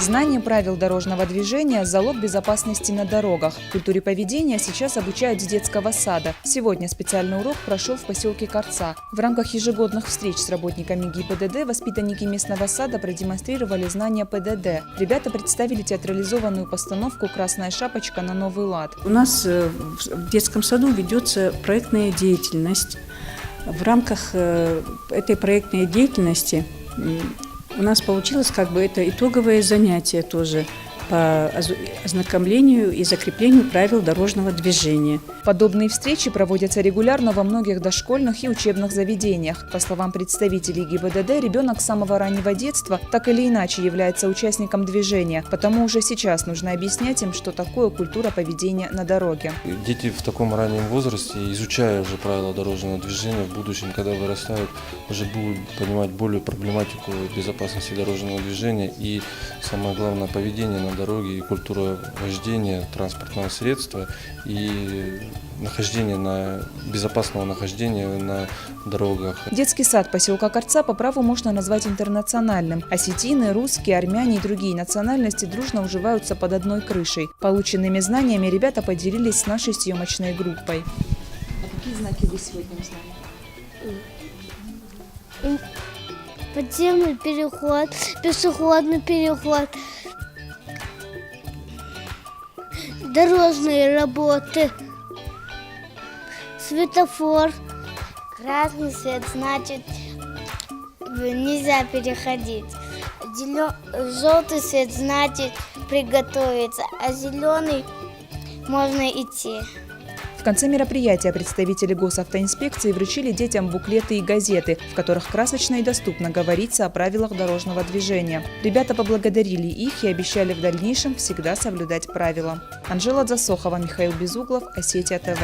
Знание правил дорожного движения – залог безопасности на дорогах. Культуре поведения сейчас обучают с детского сада. Сегодня специальный урок прошел в поселке Карца. В рамках ежегодных встреч с работниками ГИБДД воспитанники местного сада продемонстрировали знания ПДД. Ребята представили театрализованную постановку «Красная шапочка» на новый лад. У нас в детском саду ведется проектная деятельность. В рамках этой проектной деятельности у нас получилось это итоговое занятие тоже по ознакомлению и закреплению правил дорожного движения. Подобные встречи проводятся регулярно во многих дошкольных и учебных заведениях. По словам представителей ГИБДД, ребенок с самого раннего детства так или иначе является участником движения, потому уже сейчас нужно объяснять им, что такое культура поведения на дороге. Дети в таком раннем возрасте, изучая уже правила дорожного движения, в будущем, когда вырастают, уже будут понимать более проблематику безопасности дорожного движения и, самое главное, поведение на дороге и культура вождения транспортного средства и безопасного нахождения на дорогах. Детский сад поселка Карца по праву можно назвать интернациональным. Осетины, русские, армяне и другие национальности дружно уживаются под одной крышей. Полученными знаниями ребята поделились с нашей съемочной группой. А какие знаки вы сегодня узнали? Подземный переход, пешеходный переход, дорожные работы, светофор. Красный свет значит нельзя переходить. Желтый свет значит приготовиться, а зеленый можно идти. В конце мероприятия представители госавтоинспекции вручили детям буклеты и газеты, в которых красочно и доступно говорится о правилах дорожного движения. Ребята поблагодарили их и обещали в дальнейшем всегда соблюдать правила. Анжела Засохова, Михаил Безуглов, Осетия ТВ.